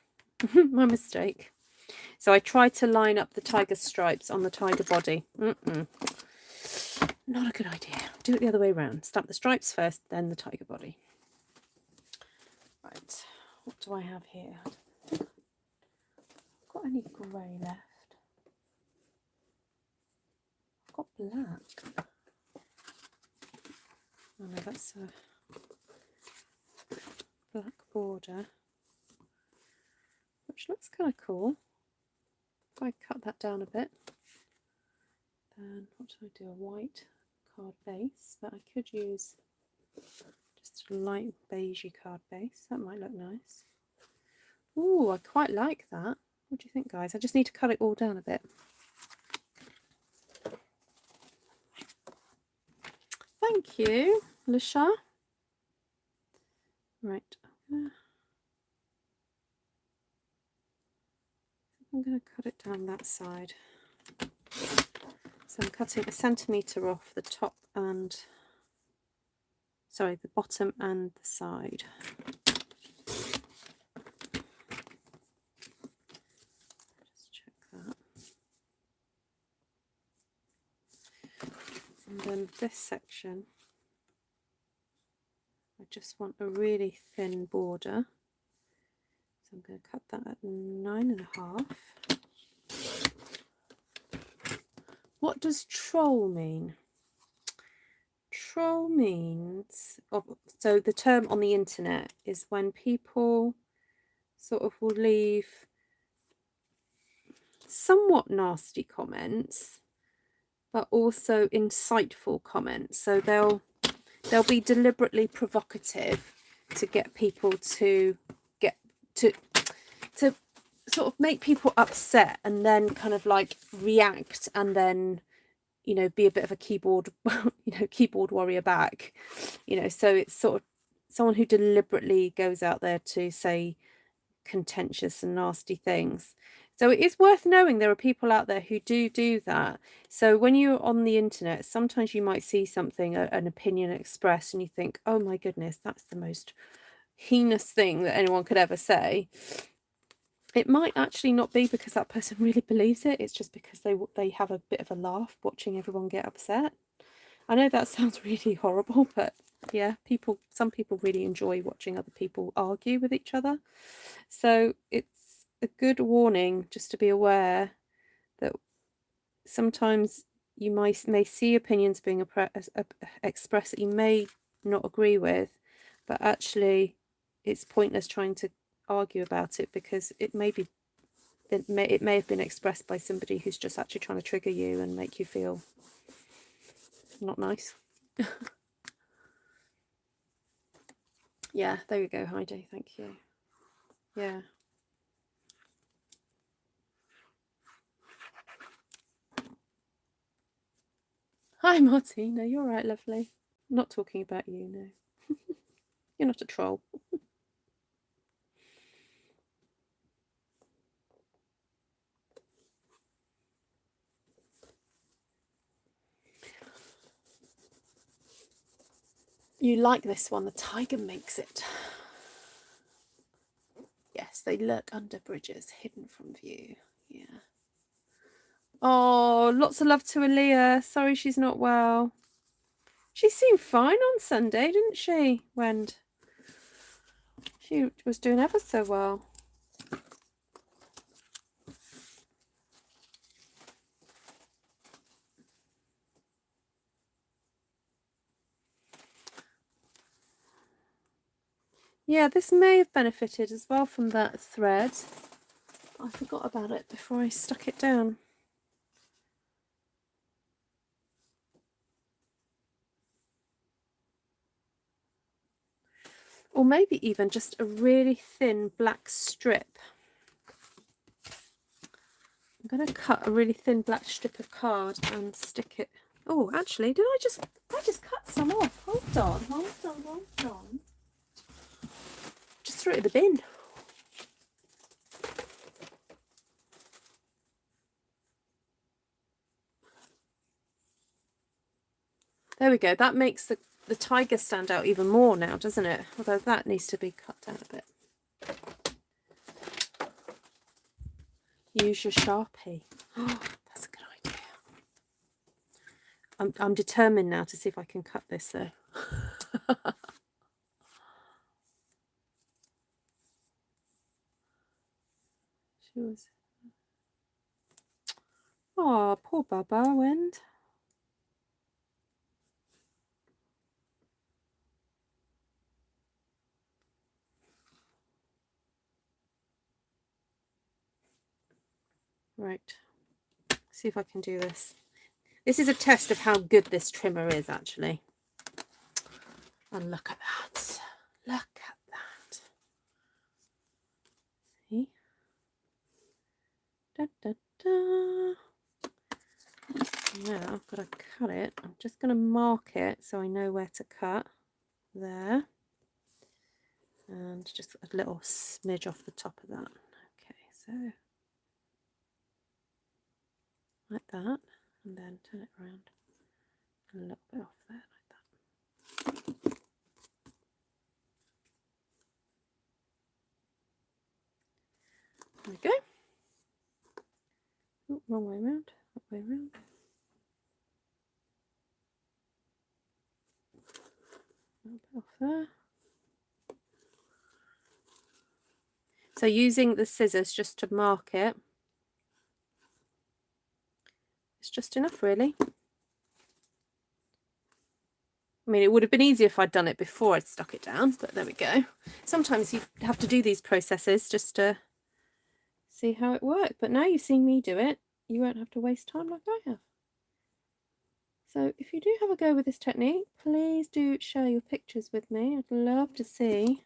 My mistake. So I tried to line up the tiger stripes on the tiger body. Not a good idea. Do it the other way around. Stamp the stripes first, then the tiger body. Right. What do I have here? Got any grey left? I've got black. Oh no, that's a black border, which looks kind of cool. If I cut that down a bit, then what do I do? A white card base, but I could use just a light beigey card base. That might look nice. Ooh, I quite like that. What do you think, guys? I just need to cut it all down a bit. Thank you, Lisha. Right. I'm going to cut it down that side. So I'm cutting 1 centimetre off the top and, sorry, the bottom and the side. Just check that. And then this section, I just want a really thin border. So I'm going to cut that at 9.5. What does troll mean? Troll means, so the term on the internet is when people sort of will leave somewhat nasty comments, but also insightful comments. So they'll be deliberately provocative to get people to sort of make people upset, and then kind of like react, and then, you know, be a bit of a keyboard warrior back, you know. So it's sort of someone who deliberately goes out there to say contentious and nasty things. So it is worth knowing there are people out there who do that. So when you're on the internet, sometimes you might see something, an opinion expressed, and you think, oh my goodness, that's the most heinous thing that anyone could ever say. It might actually not be because that person really believes it. It's just because they have a bit of a laugh watching everyone get upset. I know that sounds really horrible, but yeah, some people really enjoy watching other people argue with each other. So it's a good warning just to be aware that sometimes you may see opinions being expressed that you may not agree with, but actually it's pointless trying to argue about it, because it may be it may have been expressed by somebody who's just actually trying to trigger you and make you feel not nice. Yeah, there you go, Heidi. Thank you. Yeah. Hi, Martina. You're right, lovely. I'm not talking about you, no. You're not a troll. You like this one, the tiger makes it. Yes, they lurk under bridges, hidden from view. Yeah. Oh, lots of love to Aaliyah. Sorry she's not well. She seemed fine on Sunday, didn't she, Wend? She was doing ever so well. Yeah, this may have benefited as well from that thread. I forgot about it before I stuck it down. Or maybe even just a really thin black strip. I'm going to cut a really thin black strip of card and stick it. Oh, actually, I just cut some off. Hold on. Just threw it in the bin. There we go. That makes the tiger stand out even more now, doesn't it? Although that needs to be cut down a bit. Use your Sharpie. Oh, that's a good idea. I'm determined now to see if I can cut this though. She was. Oh, poor Baba, Wend. Right. See if I can do this. This is a test of how good this trimmer is, actually. And look at that. Look at that. See? Da, da, da. Now I've got to cut it. I'm just going to mark it so I know where to cut. There. And just a little smidge off the top of that. Okay, so like that. And then turn it around. A little bit off there, like that. There we go. Oh, wrong way around. That way around. A little bit off there. So using the scissors just to mark it, it's just enough, really. I mean, it would have been easier if I'd done it before I'd stuck it down, but there we go. Sometimes you have to do these processes just to see how it worked. But now you've seen me do it, you won't have to waste time like I have. So if you do have a go with this technique, please do share your pictures with me. I'd love to see.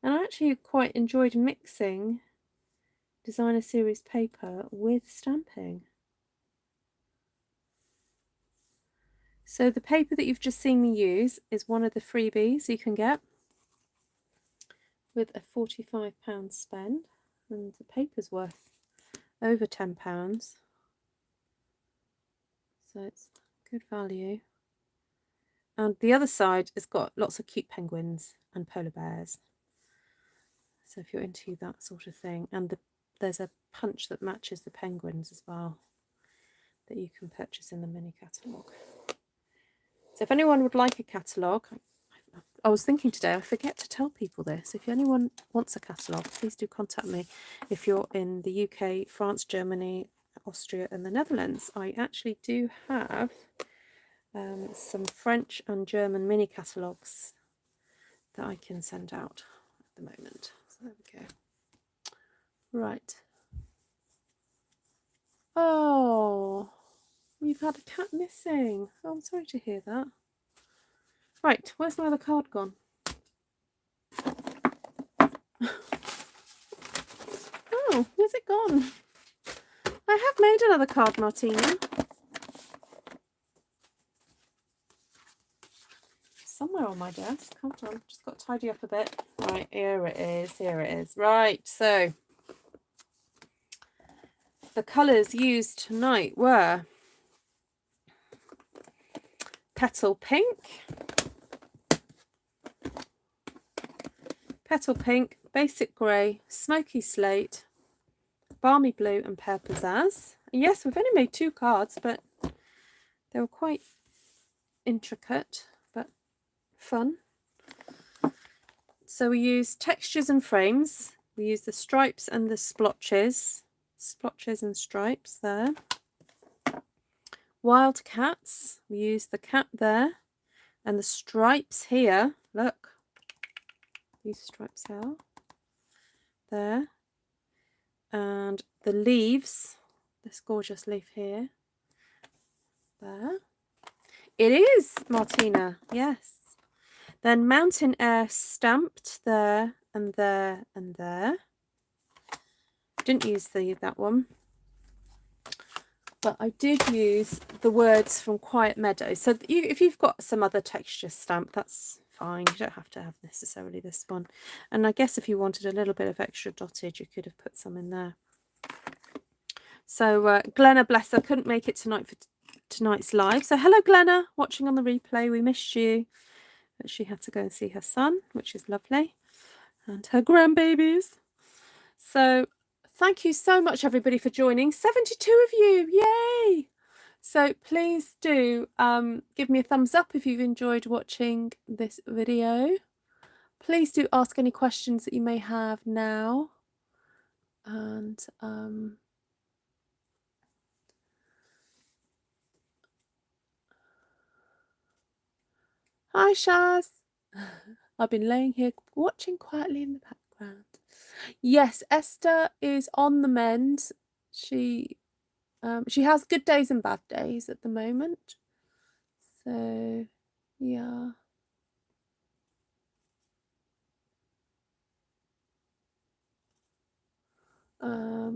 And I actually quite enjoyed mixing designer series paper with stamping. So the paper that you've just seen me use is one of the freebies you can get with a £45 spend, and the paper's worth over £10, so it's good value. And the other side has got lots of cute penguins and polar bears, so if you're into that sort of thing. And there's a punch that matches the penguins as well that you can purchase in the mini catalogue. So if anyone would like a catalogue, I was thinking today, I forget to tell people this. If anyone wants a catalogue, please do contact me. If you're in the UK, France, Germany, Austria and the Netherlands, I actually do have some French and German mini catalogues that I can send out at the moment. So there we go. Right. had a cat missing. Oh, I'm sorry to hear that. Right, where's my other card gone? Oh, where's it gone? I have made another card, Martina. Somewhere on my desk. Hold on, just got to tidy up a bit. Right, here it is. Here it is. Right, so the colours used tonight were Petal Pink, Basic Grey, Smoky Slate, Balmy Blue and Pear Pizzazz. And yes, we've only made 2 cards, but they were quite intricate, but fun. So we use textures and frames. We use the stripes and the splotches and stripes there. Wild cats, we use the cat there and the stripes here. Look, these stripes are there, and the leaves, this gorgeous leaf here, there. It is, Martina, yes. Then Mountain Air stamped there and there and there. Didn't use that one, but I did use the words from Quiet Meadow. So if you've got some other texture stamp, that's fine. You don't have to have necessarily this one. And I guess if you wanted a little bit of extra dotted, you could have put some in there. So Glenna, bless her, couldn't make it tonight for tonight's live. So hello, Glenna, watching on the replay. We missed you. But she had to go and see her son, which is lovely, and her grandbabies. So thank you so much, everybody, for joining. 72 of you, yay! So please do give me a thumbs up if you've enjoyed watching this video. Please do ask any questions that you may have now. And hi, Shaz. I've been laying here watching quietly in the background. Yes, Esther is on the mend. She has good days and bad days at the moment. So, yeah.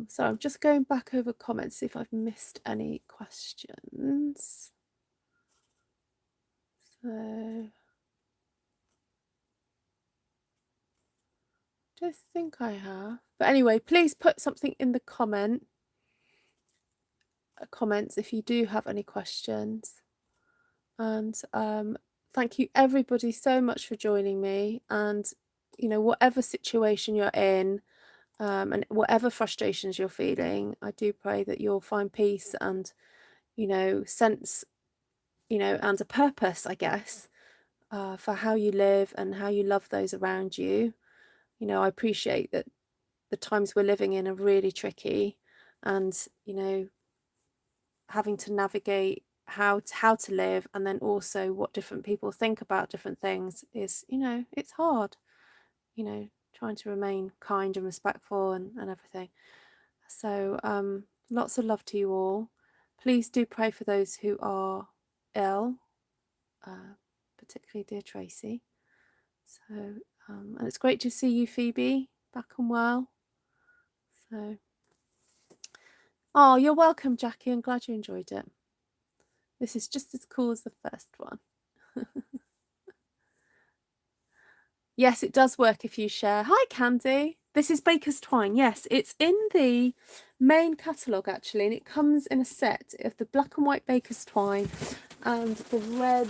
So I'm just going back over comments, see if I've missed any questions. So, I don't think I have. But anyway, please put something in the comments if you do have any questions. And thank you everybody so much for joining me. And you know, whatever situation you're in, and whatever frustrations you're feeling, I do pray that you'll find peace and, you know, sense, you know, and a purpose, I guess, for how you live and how you love those around you. You know, I appreciate that the times we're living in are really tricky, and, you know, having to navigate how to live, and then also what different people think about different things is, you know, it's hard, you know, trying to remain kind and respectful and everything. So lots of love to you all. Please do pray for those who are ill, particularly dear Tracy. So and it's great to see you, Phoebe, back and well. So oh, you're welcome, Jackie. I'm glad you enjoyed it. This is just as cool as the first one. Yes, it does work if you share. Hi, Candy. This is Baker's Twine. Yes, it's in the main catalogue, actually, and it comes in a set of the black and white Baker's Twine and the red,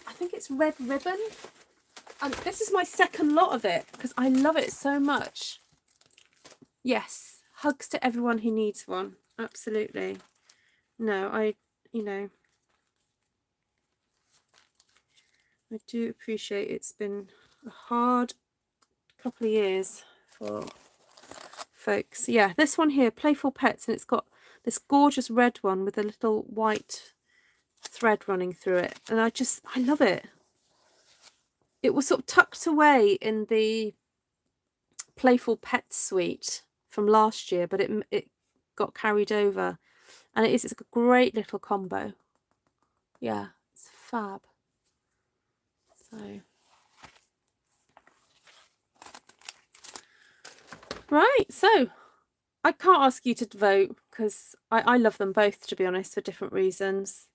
I think it's red ribbon. And this is my second lot of it because I love it so much. Yes, hugs to everyone who needs one. Absolutely. No, you know, I do appreciate it's been a hard couple of years for folks. Yeah, this one here, Playful Pets, and it's got this gorgeous red one with a little white thread running through it. And I love it. It was sort of tucked away in the Playful Pets suite from last year, but it got carried over And it's a great little combo. Yeah, it's fab. So, right, so I can't ask you to vote because I love them both, to be honest, for different reasons.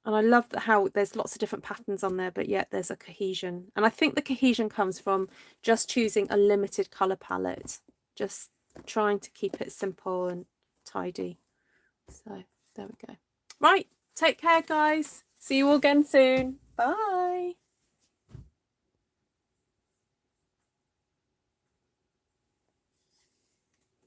And I love how there's lots of different patterns on there, but yet there's a cohesion. And I think the cohesion comes from just choosing a limited colour palette, just trying to keep it simple and tidy. So there we go. Right, take care, guys. See you all again soon. Bye.